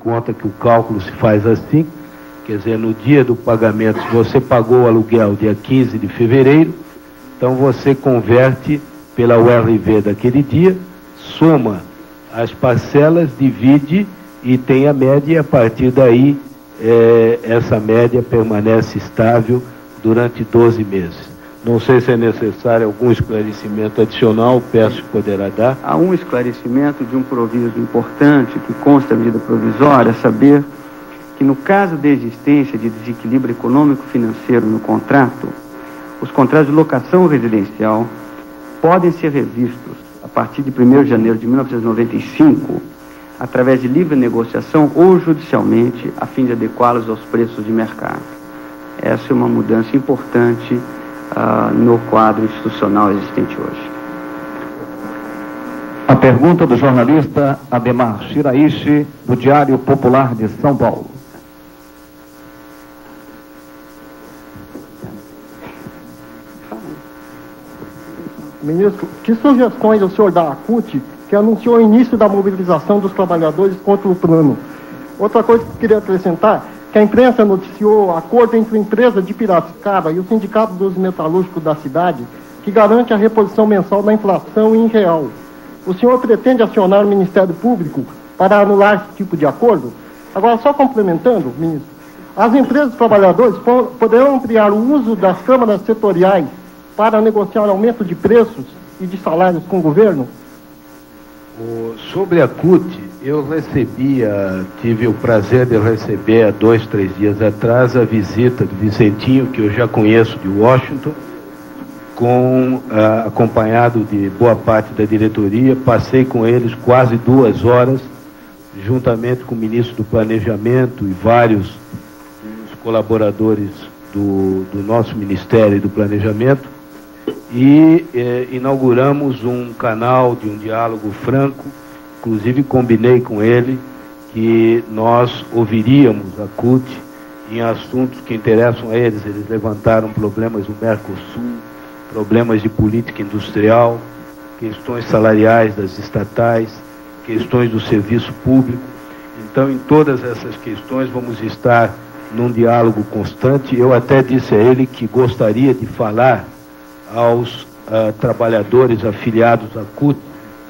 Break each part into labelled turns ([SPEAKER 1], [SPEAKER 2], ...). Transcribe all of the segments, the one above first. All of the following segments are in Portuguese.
[SPEAKER 1] Conta que o cálculo se faz assim, quer dizer, no dia do pagamento, se você pagou o aluguel dia 15 de fevereiro, então você converte pela URV daquele dia, soma as parcelas, divide e tem a média, e a partir daí essa média permanece estável durante 12 meses. Não sei se é necessário algum esclarecimento adicional, peço que poderá dar.
[SPEAKER 2] Há um esclarecimento de um proviso importante que consta da medida provisória, saber que no caso de existência de desequilíbrio econômico-financeiro no contrato, os contratos de locação residencial podem ser revistos a partir de 1º de janeiro de 1995, através de livre negociação ou judicialmente, a fim de adequá-los aos preços de mercado. Essa é uma mudança importante no quadro institucional existente hoje.
[SPEAKER 3] A pergunta do jornalista Ademar Shiraishi, do Diário Popular de São Paulo.
[SPEAKER 4] Ministro, que sugestões o senhor dá à CUT, que anunciou o início da mobilização dos trabalhadores contra o plano? Outra coisa que eu queria acrescentar, que a imprensa noticiou acordo entre a empresa de Piracicaba e o Sindicato dos Metalúrgicos da cidade, que garante a reposição mensal da inflação em real. O senhor pretende acionar o Ministério Público para anular esse tipo de acordo? Agora, só complementando, ministro, as empresas e trabalhadores poderão ampliar o uso das câmaras setoriais para negociar aumento de preços e de salários com o governo?
[SPEAKER 1] Sobre a CUT, eu tive o prazer de receber há 2, 3 dias atrás a visita do Vicentinho, que eu já conheço de Washington, acompanhado de boa parte da diretoria. Passei com eles quase 2 horas, juntamente com o ministro do Planejamento e vários dos colaboradores do nosso Ministério do Planejamento, e inauguramos um canal de um diálogo franco. Inclusive combinei com ele que nós ouviríamos a CUT em assuntos que interessam a eles. Eles levantaram problemas do Mercosul, problemas de política industrial, questões salariais das estatais, questões do serviço público. Então, em todas essas questões, vamos estar num diálogo constante. Eu até disse a ele que gostaria de falar aos trabalhadores afiliados à CUT,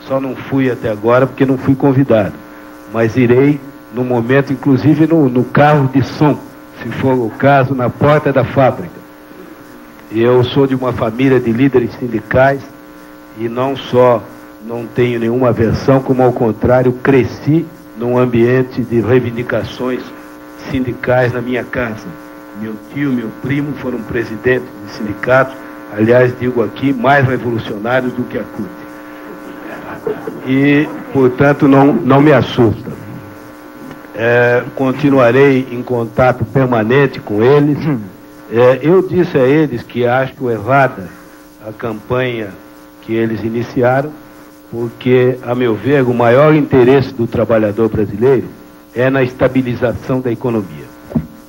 [SPEAKER 1] só não fui até agora porque não fui convidado, mas irei no momento, inclusive no carro de som, se for o caso, na porta da fábrica. Eu sou de uma família de líderes sindicais e não só não tenho nenhuma aversão, como ao contrário, cresci num ambiente de reivindicações sindicais na minha casa. Meu tio, meu primo foram presidentes de sindicatos, aliás, digo aqui, mais revolucionários do que a CUT. E, portanto, não me assusta. Continuarei em contato permanente com eles. Eu disse a eles que acho errada a campanha que eles iniciaram, porque, a meu ver, o maior interesse do trabalhador brasileiro é na estabilização da economia.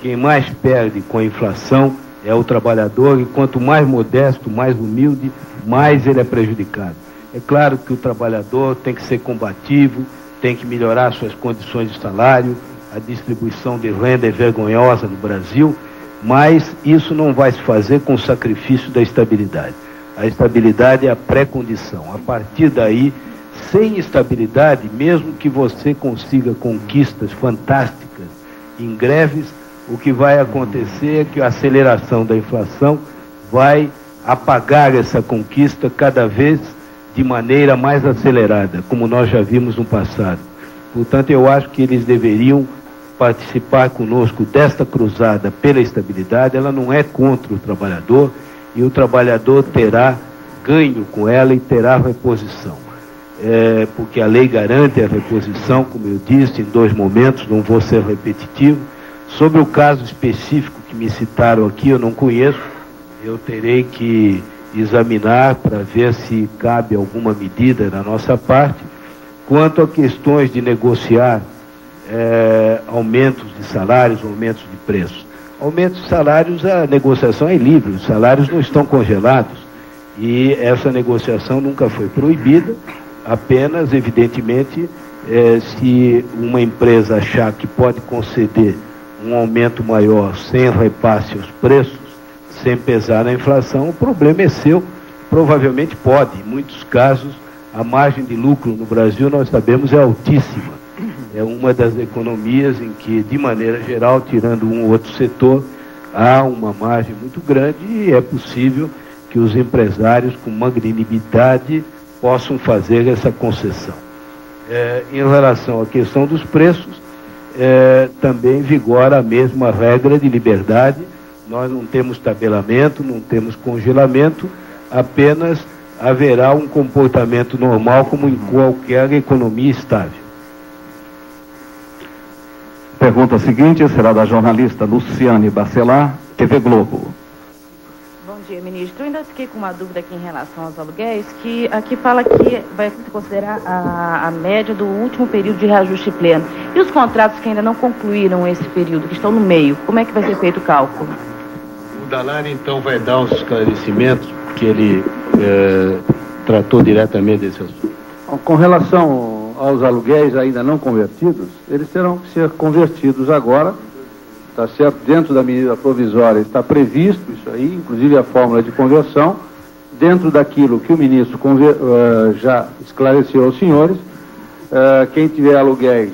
[SPEAKER 1] Quem mais perde com a inflação é o trabalhador, e quanto mais modesto, mais humilde, mais ele é prejudicado. É claro que o trabalhador tem que ser combativo, tem que melhorar suas condições de salário, a distribuição de renda é vergonhosa no Brasil, mas isso não vai se fazer com o sacrifício da estabilidade. A estabilidade é a pré-condição. A partir daí, sem estabilidade, mesmo que você consiga conquistas fantásticas em greves, o que vai acontecer é que a aceleração da inflação vai apagar essa conquista cada vez de maneira mais acelerada, como nós já vimos no passado. Portanto, eu acho que eles deveriam participar conosco desta cruzada pela estabilidade. Ela não é contra o trabalhador, e o trabalhador terá ganho com ela e terá reposição. Porque a lei garante a reposição, como eu disse, em 2 momentos, não vou ser repetitivo. Sobre o caso específico que me citaram aqui, eu não conheço, eu terei que examinar para ver se cabe alguma medida da nossa parte. Quanto a questões de negociar aumentos de salários, aumentos de preços. Aumentos de salários, a negociação é livre, os salários não estão congelados, e essa negociação nunca foi proibida, apenas, evidentemente, se uma empresa achar que pode conceder um aumento maior sem repasse aos preços, sem pesar na inflação, o problema é seu. Provavelmente pode. Em muitos casos, a margem de lucro no Brasil, nós sabemos, é altíssima. É uma das economias em que, de maneira geral, tirando um ou outro setor, há uma margem muito grande e é possível que os empresários, com magnanimidade, possam fazer essa concessão. Em relação à questão dos preços, também vigora a mesma regra de liberdade. Nós não temos tabelamento, não temos congelamento, apenas haverá um comportamento normal como em qualquer economia estável.
[SPEAKER 3] Pergunta seguinte será da jornalista Luciane Bacelar, TV Globo.
[SPEAKER 5] Bom dia, ministro. Eu ainda fiquei com uma dúvida aqui em relação aos aluguéis, que aqui fala que vai se considerar a média do último período de reajuste pleno. E os contratos que ainda não concluíram esse período, que estão no meio, como é que vai ser feito o cálculo?
[SPEAKER 1] O Dalari, então, vai dar os esclarecimentos, porque ele tratou diretamente desse assunto.
[SPEAKER 6] Com relação aos aluguéis ainda não convertidos, eles terão que ser convertidos agora, está certo? Dentro da medida provisória está previsto isso aí, inclusive a fórmula de conversão, dentro daquilo que o ministro já esclareceu aos senhores. Quem tiver aluguéis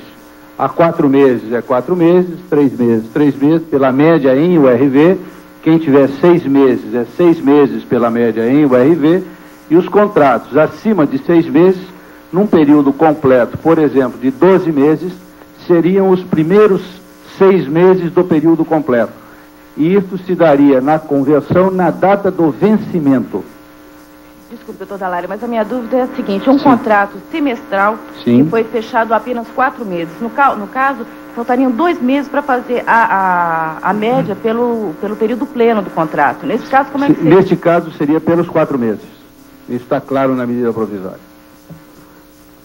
[SPEAKER 6] há 4 meses é 4 meses, 3 meses, 3 meses, pela média em URV. Quem tiver 6 meses é 6 meses pela média em URV, e os contratos acima de 6 meses, num período completo, por exemplo, de 12 meses, seriam os primeiros 6 meses do período completo. E isso se daria na conversão na data do vencimento.
[SPEAKER 5] Desculpe, doutor Dalari, mas a minha dúvida é a seguinte: um contrato semestral que foi fechado há apenas 4 meses. No caso, faltariam 2 meses para fazer a média pelo período pleno do contrato. Nesse caso, como é que seria?
[SPEAKER 6] Neste caso, seria pelos 4 meses. Isso está claro na medida provisória.